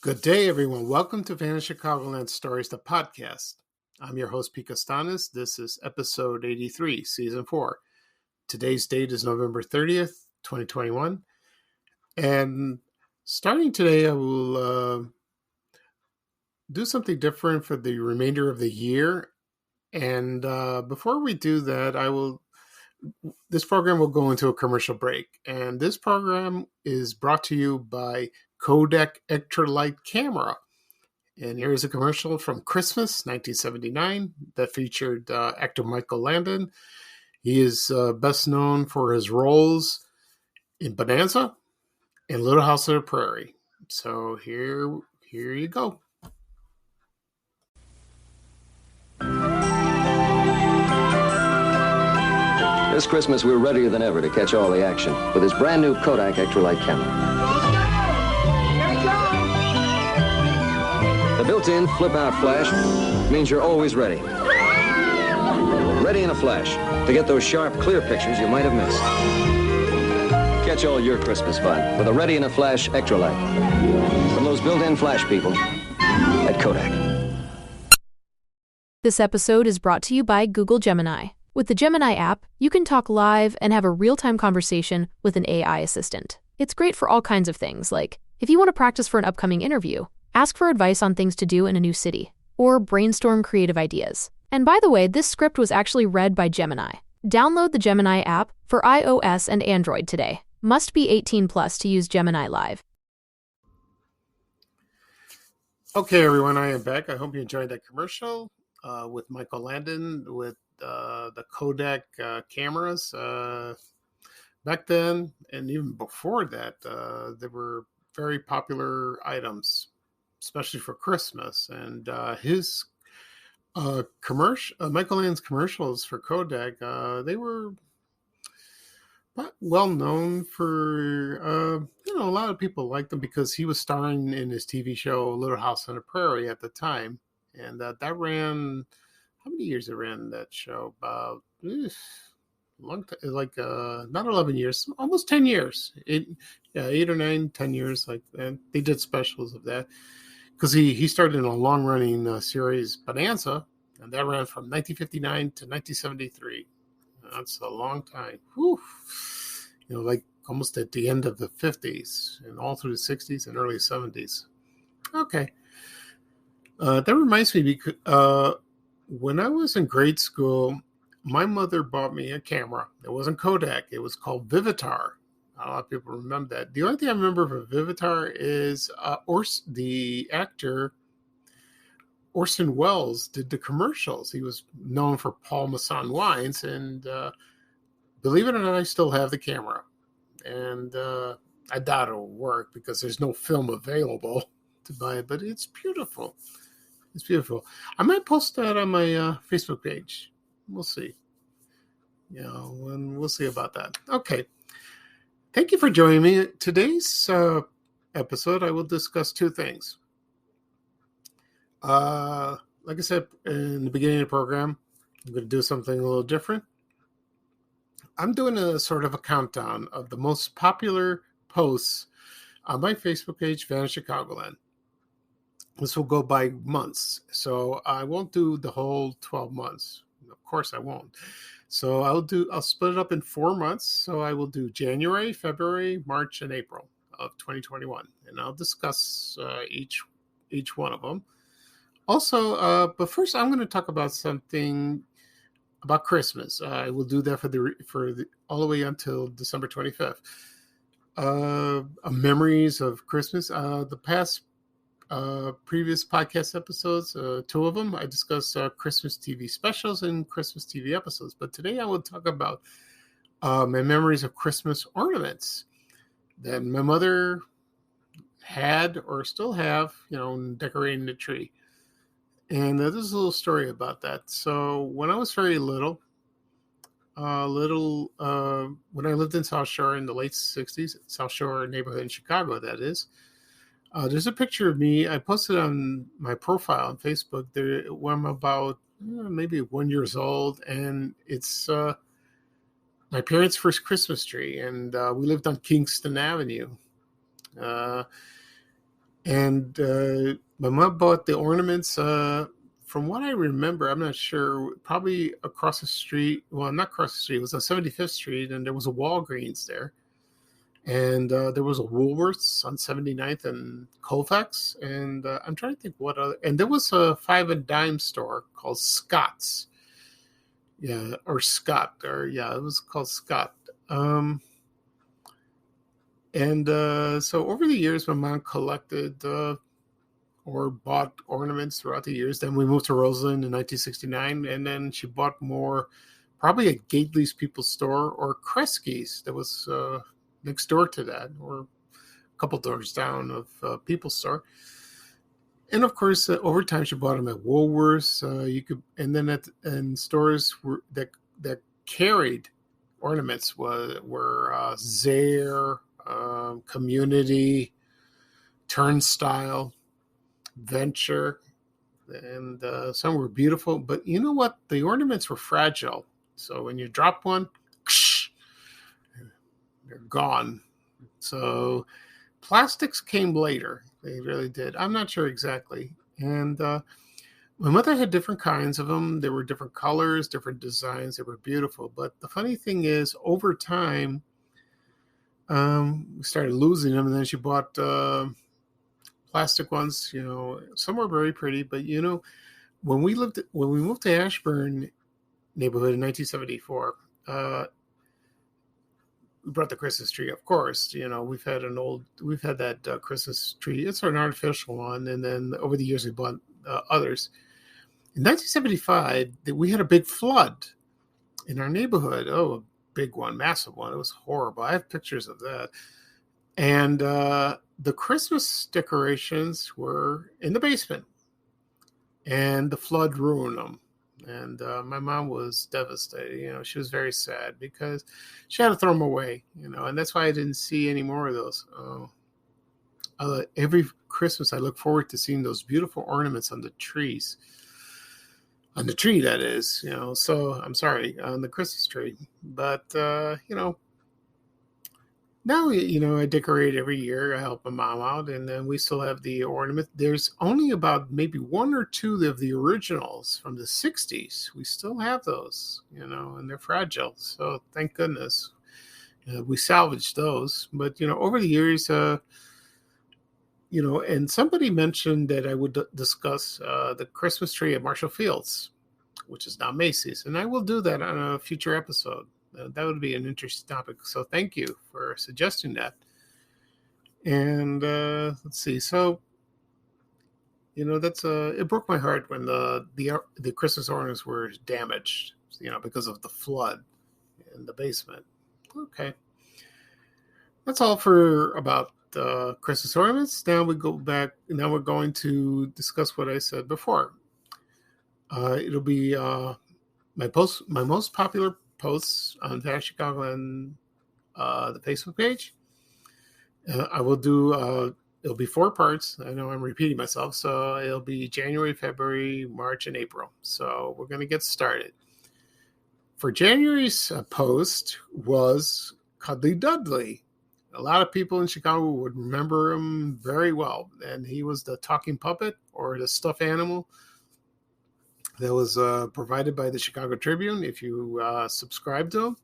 Good day, everyone. Welcome to Chicagoland Stories, the podcast. I'm your host, Pete Costanis. This is episode 83, season 4. Today's date is November 30th, 2021. And starting today, I will do something different for the remainder of the year. And before we do that, this program will go into a commercial break. And this program is brought to you by Kodak Extra Light Camera. And here's a commercial from Christmas, 1979, that featured actor Michael Landon. He is best known for his roles in Bonanza and Little House on the Prairie. So here you go. This Christmas, we're readier than ever to catch all the action with this brand new Kodak Extra Light camera. The built-in flip-out flash means you're always ready. Ready in a flash to get those sharp, clear pictures you might have missed. Catch all your Christmas fun with a Ready in a Flash Extra Light from those built-in flash people at Kodak. This episode is brought to you by Google Gemini. With the Gemini app, you can talk live and have a real-time conversation with an AI assistant. It's great for all kinds of things, like if you want to practice for an upcoming interview, ask for advice on things to do in a new city, or brainstorm creative ideas. And by the way, this script was actually read by Gemini. Download the Gemini app for iOS and Android today. Must be 18 plus to use Gemini Live. Okay, everyone, I am back. I hope you enjoyed that commercial with Michael Landon with the Kodak cameras. Back then, and even before that, they were very popular items, especially for Christmas. And his Michael Landon's commercials for Kodak, they were well known for, a lot of people liked them because he was starring in his TV show Little House on the Prairie at the time. And that ran, how many years it ran that show? About long time, like not 11 years, almost 10 years. 8 or 9, 10 years. Like that. They did specials of that because he started in a long-running series, Bonanza, and that ran from 1959 to 1973. That's a long time. Whew. Like almost at the end of the 50s and all through the 60s and early 70s. Okay. That reminds me, because when I was in grade school, my mother bought me a camera. It wasn't Kodak. It was called Vivitar. A lot of people remember that. The only thing I remember for Vivitar is the actor Orson Welles did the commercials. He was known for Paul Masson wines, and believe it or not, I still have the camera. And I doubt it'll work because there's no film available to buy it, but it's beautiful. It's beautiful. I might post that on my Facebook page. We'll see. And we'll see about that. Okay. Thank you for joining me. Today's episode, I will discuss two things. Like I said in the beginning of the program, I'm going to do something a little different. I'm doing a sort of a countdown of the most popular posts on my Facebook page, Chicagoland. This will go by months, so I won't do the whole 12 months. Of course, I won't. So I'll split it up in 4 months. So I will do January, February, March, and April of 2021, and I'll discuss each one of them. Also, but first, I'm going to talk about something about Christmas. I will do that for all the way until December 25th. Memories of Christmas. The past previous podcast episodes, 2 of them, I discussed Christmas TV specials and Christmas TV episodes. But today I will talk about my memories of Christmas ornaments that my mother had or still have, decorating the tree. And there's a little story about that. So when I was very little, when I lived in South Shore in the late 60s, South Shore neighborhood in Chicago, that is, there's a picture of me. I posted on my profile on Facebook there when I'm about maybe 1 year old, and it's my parents' first Christmas tree, and we lived on Kingston Avenue. And my mom bought the ornaments. From what I remember, I'm not sure, probably across the street. Well, not across the street. It was on 75th Street, and there was a Walgreens there. And there was a Woolworths on 79th and Colfax. And I'm trying to think what other. And there was a five and dime store called Scott's. Yeah, or Scott, or yeah, it was called Scott. And so over the years, my mom collected or bought ornaments throughout the years. Then we moved to Roseland in 1969, and then she bought more, probably at Gately's People's Store or Kresge's that was next door to that, or a couple doors down of People's Store. And of course, over time, she bought them at Woolworths. You could, and then and stores that carried ornaments were Zare, Community, Turnstile, Venture, and some were beautiful. But you know what? The ornaments were fragile. So when you drop one, they're gone. So plastics came later. They really did. I'm not sure exactly. And my mother had different kinds of them. There were different colors, different designs. They were beautiful. But the funny thing is, over time, we started losing them. And then she bought plastic ones. Some were very pretty. But when we moved to Ashburn neighborhood in 1974. We brought the Christmas tree, of course. We've had that Christmas tree. It's an artificial one, and then over the years we bought others. In 1975, we had a big flood in our neighborhood. Oh, a big one, massive one. It was horrible. I have pictures of that. And the Christmas decorations were in the basement, and the flood ruined them. And my mom was devastated. She was very sad because she had to throw them away, and that's why I didn't see any more of those. Every Christmas, I look forward to seeing those beautiful ornaments on the trees. On the tree, that is, so I'm sorry, on the Christmas tree. But, now, I decorate every year. I help my mom out, and then we still have the ornament. There's only about maybe one or two of the originals from the 60s. We still have those, and they're fragile. So thank goodness we salvaged those. But, over the years, and somebody mentioned that I would discuss the Christmas tree at Marshall Fields, which is now Macy's. And I will do that on a future episode. That would be an interesting topic. So thank you for suggesting that. And let's see. So, it broke my heart when the Christmas ornaments were damaged, because of the flood in the basement. Okay. That's all for about Christmas ornaments. Now we go back. Now we're going to discuss what I said before. It'll be my most popular posts on Vanish Chicagoland, the Facebook page. I will do, it'll be 4 parts. I know I'm repeating myself. So it'll be January, February, March, and April. So we're going to get started. For January's post was Cuddly Dudley. A lot of people in Chicago would remember him very well. And he was the talking puppet or the stuffed animal that was provided by the Chicago Tribune. If you subscribe to them,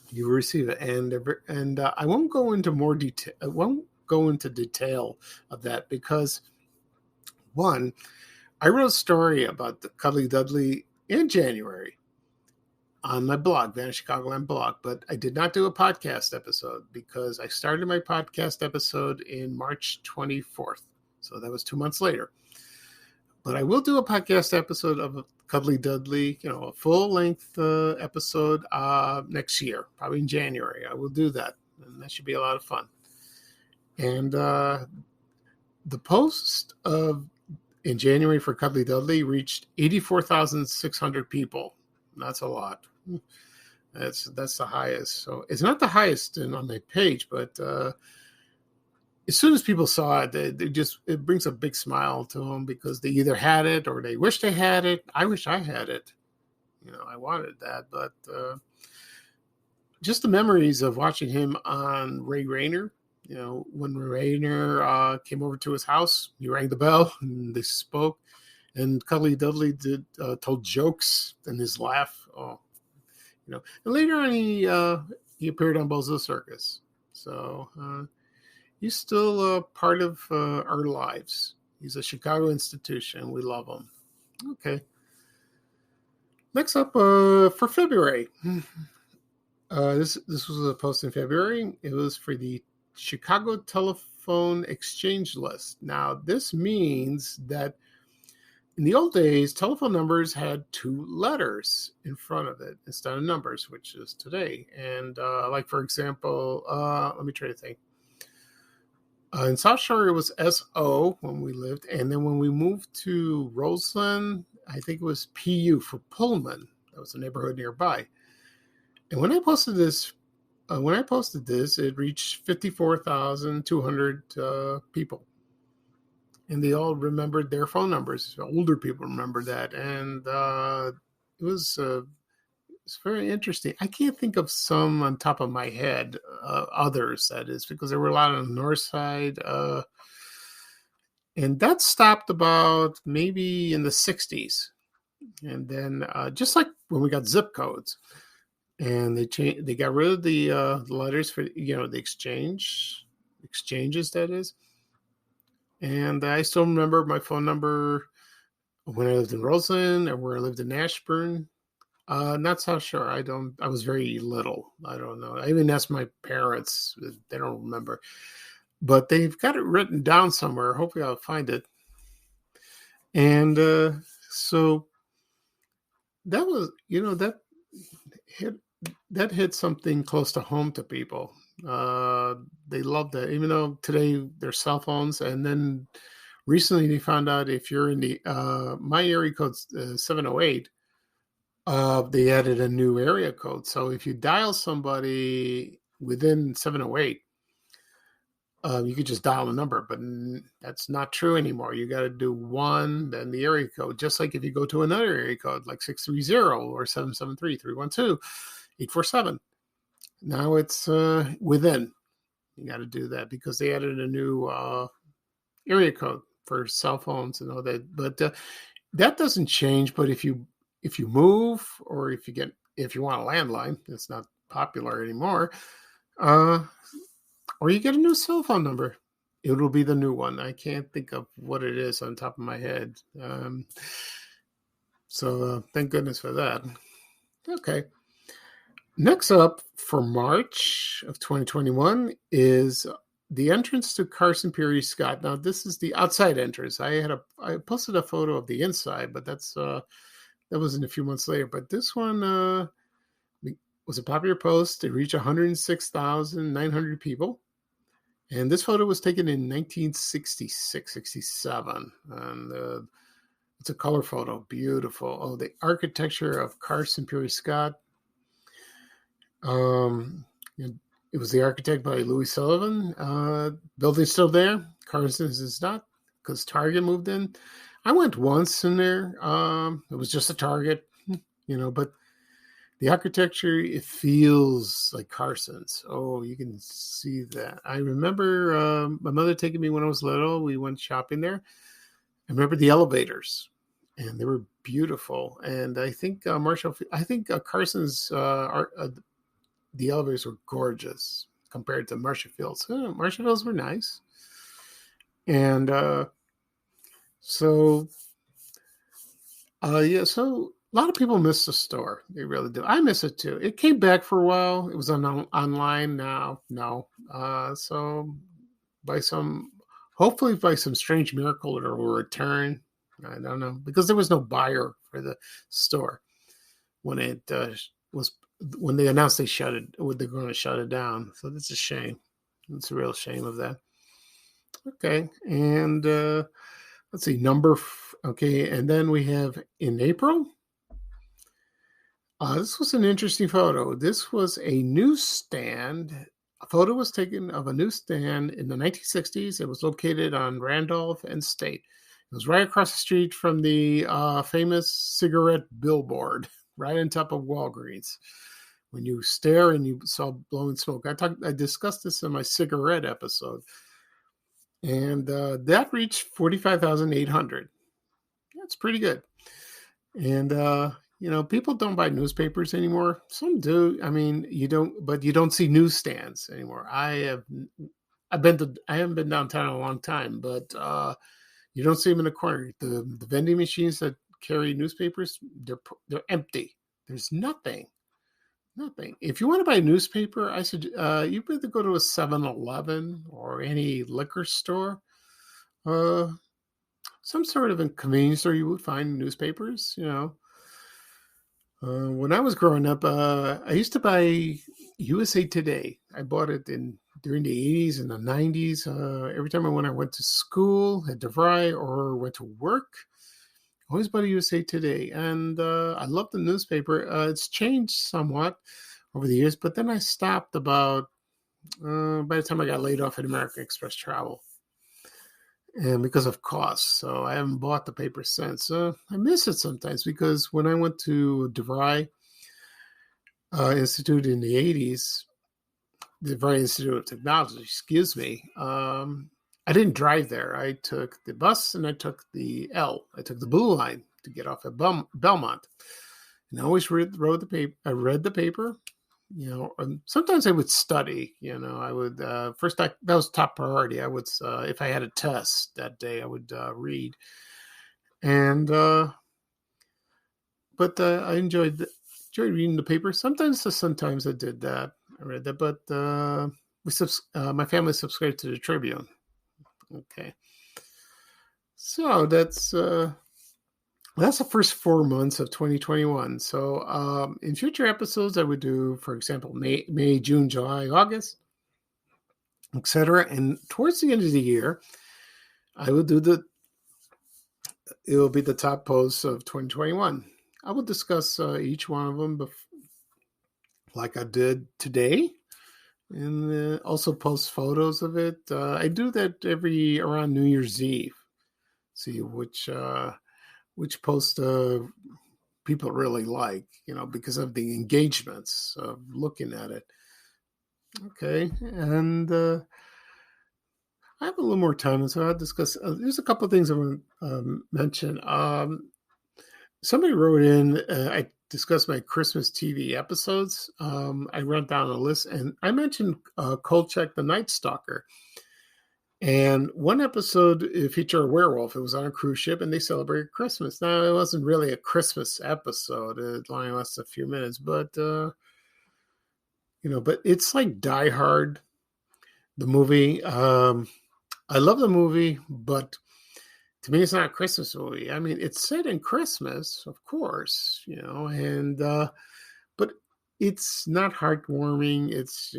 you will receive it. And I won't go into more detail. I won't go into detail of that because, one, I wrote a story about the Cuddly Dudley in January on my blog, Vanish Chicagoland blog, but I did not do a podcast episode because I started my podcast episode in March 24th. So that was 2 months later. But I will do a podcast episode of Cuddly Dudley, a full-length episode next year, probably in January. I will do that, and that should be a lot of fun. And the post in January for Cuddly Dudley reached 84,600 people. That's a lot. That's the highest. So it's not the highest on my page, but as soon as people saw it, it brings a big smile to them because they either had it or they wish they had it. I wish I had it. I wanted that, but just the memories of watching him on Ray Rayner When Rainer came over to his house, he rang the bell and they spoke. And Cuddly Dudley told jokes and his laugh. Oh, And later on, he appeared on Bozo Circus. So he's still part of our lives. He's a Chicago institution. We love him. Okay. Next up for February. This was a post in February. It was for the Chicago Telephone Exchange List. Now, this means that in the old days, telephone numbers had 2 letters in front of it instead of numbers, which is today. And like, for example, let me try to think. In South Shore, it was SO when we lived. And then when we moved to Roseland, I think it was PU for Pullman. That was a neighborhood nearby. And when I posted this, it reached 54,200 people. And they all remembered their phone numbers. Older people remember that. And it was it's very interesting. I can't think of some on top of my head, others, that is, because there were a lot on the north side. And that stopped about maybe in the 60s. And then just like when we got zip codes, and they got rid of the letters for, the exchanges, that is. And I still remember my phone number when I lived in Roseland and where I lived in Ashburn. Not South Shore. I was very little. I don't know. I even asked my parents. They don't remember. But they've got it written down somewhere. Hopefully I'll find it. And so that was, that hit something close to home to people. They loved that, even though today they're cell phones. And then recently they found out if you're in the my area code's 708, they added a new area code. So if you dial somebody within 708, you could just dial the number, but that's not true anymore. You got to do 1, then the area code. Just like if you go to another area code like 630 or 773-312-847. Now it's within. You got to do that because they added a new area code for cell phones and all that. But that doesn't change. But if you move, or if you want a landline, it's not popular anymore. Or you get a new cell phone number, it will be the new one. I can't think of what it is on top of my head. So thank goodness for that. Okay. Next up for March of 2021 is the entrance to Carson Peary Scott. Now, this is the outside entrance. I posted a photo of the inside, but that wasn't a few months later. But this one was a popular post. It reached 106,900 people. And this photo was taken in 1966, 67. And it's a color photo. Beautiful. Oh, the architecture of Carson Peary Scott. It was the architect by Louis Sullivan. Building's still there. Carson's is not, because Target moved in. I went once in there. It was just a Target, but the architecture, it feels like Carson's. Oh, you can see that. I remember my mother taking me when I was little. We went shopping there. I remember the elevators, and they were beautiful. And I think Carson's the elevators were gorgeous compared to Marshall Fields. Marshall Fields were nice. And so a lot of people miss the store. They really do. I miss it too. It came back for a while. It was online now. No. So hopefully by some strange miracle, it will return. I don't know, because there was no buyer for the store when it when they announced they're going to shut it down. So that's a shame. It's a real shame of that. Okay. And let's see, okay. And then we have in April. This was an interesting photo. This was a newsstand. A photo was taken of a newsstand in the 1960s. It was located on Randolph and State. It was right across the street from the famous cigarette billboard, right on top of Walgreens, when you stare and you saw blowing smoke. I discussed this in my cigarette episode, and that reached 45,800. That's pretty good. And people don't buy newspapers anymore. Some do. I mean, but you don't see newsstands anymore. I haven't been downtown in a long time, but you don't see them in the corner. The vending machines that carry newspapers, they're empty. There's nothing. Nothing. If you want to buy a newspaper, I said you better go to a 7-Eleven or any liquor store, uh, some sort of a convenience store. You would find newspapers. When I was growing up, I used to buy USA Today. I bought it during the 80s and the 90s. Every time I went to school, had to write, or went to work, I always bought a USA Today. And I love the newspaper. It's changed somewhat over the years, but then I stopped about by the time I got laid off at American Express Travel. And because of costs. So I haven't bought the paper since. I miss it sometimes because when I went to DeVry Institute in the 80s, the DeVry Institute of Technology, excuse me, I didn't drive there. I took the bus and I took the Blue Line to get off at Belmont. And I always read the paper. I read the paper. And sometimes I would study. I would first. That was top priority. I would, if I had a test that day, I would read. And but I enjoyed reading the paper. Sometimes I did that. I read that, but my family subscribed to the Tribune. Okay, so that's the first 4 months of 2021. So in future episodes, I would do, for example, May, June, July, August, etc. And towards the end of the year, I will it will be the top posts of 2021. I will discuss each one of them like I did today, and also post photos of it. I do that around New Year's Eve. See which post people really like, because of the engagements of looking at it. Okay, and I have a little more time, so I'll discuss. There's a couple of things I want to mention. Somebody wrote in, I discussed my Christmas TV episodes. I wrote down a list, and I mentioned Kolchak the Night Stalker. And one episode featured a werewolf. It was on a cruise ship, and they celebrated Christmas. Now, it wasn't really a Christmas episode. It only lasted a few minutes, but but it's like Die Hard, the movie. I love the movie, but to me, it's not a Christmas movie. I mean, it's set in Christmas, of course, and but it's not heartwarming. It's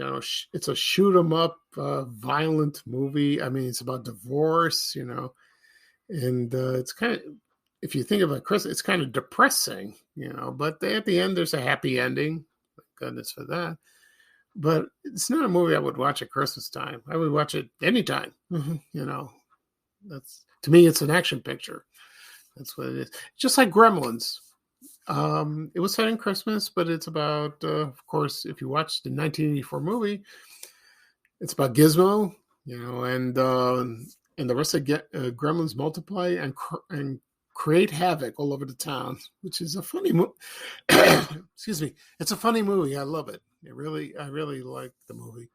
it's a shoot 'em up, violent movie. I mean, it's about divorce, and it's kind of, if you think about Christmas, it's kind of depressing, But at the end, there's a happy ending. Thank goodness for that. But it's not a movie I would watch at Christmas time. I would watch it anytime. That's, to me, it's an action picture. That's what it is. Just like Gremlins. It was set in Christmas, but it's about, of course, if you watch the 1984 movie, it's about Gizmo, and the rest of Gremlins multiply and create havoc all over the town, which is a funny movie. Excuse me. It's a funny movie. I love it. I really like the movie.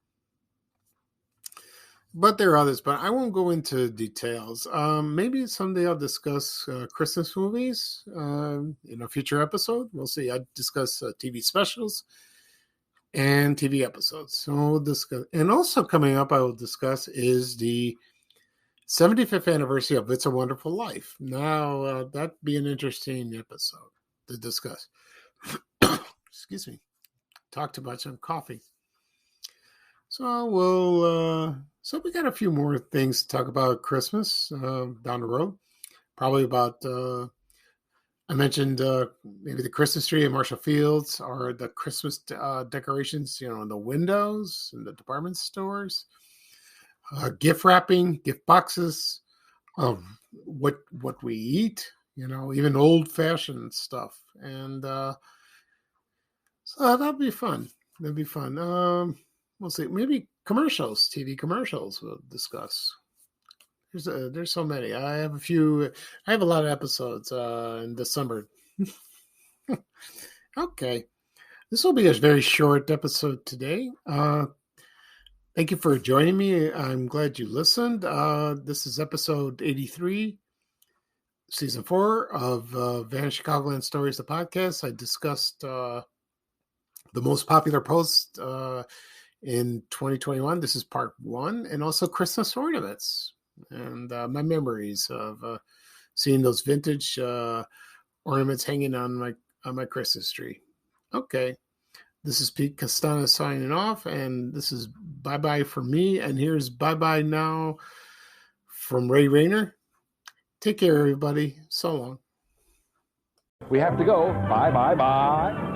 But there are others, but I won't go into details. Maybe someday I'll discuss Christmas movies in a future episode. We'll see. I discuss TV specials and TV episodes. So we'll discuss. And also coming up, I will discuss is the 75th anniversary of It's a Wonderful Life. Now, that'd be an interesting episode to discuss. Excuse me. Talk too much. I'm coughing. So we got a few more things to talk about Christmas down the road. Probably about, I mentioned maybe the Christmas tree in Marshall Fields, or the Christmas decorations, in the windows in the department stores. Gift wrapping, gift boxes, what we eat, even old-fashioned stuff. And so that'll be fun. That'd be fun. We'll see. Maybe commercials, TV commercials. We'll discuss. There's so many. I have a few. I have a lot of episodes in December. Okay, this will be a very short episode today. Thank you for joining me. I'm glad you listened. This is episode 83, season 4 of Van Chicagoland Stories, the podcast. I discussed the most popular posts in 2021. This is part 1, and also Christmas ornaments and my memories of seeing those vintage ornaments hanging on my Christmas tree. Okay. This is Pete Castana signing off, and this is bye-bye for me, and here's bye-bye now from Ray Rayner. Take care, everybody. So long. We have to go. Bye, bye, bye.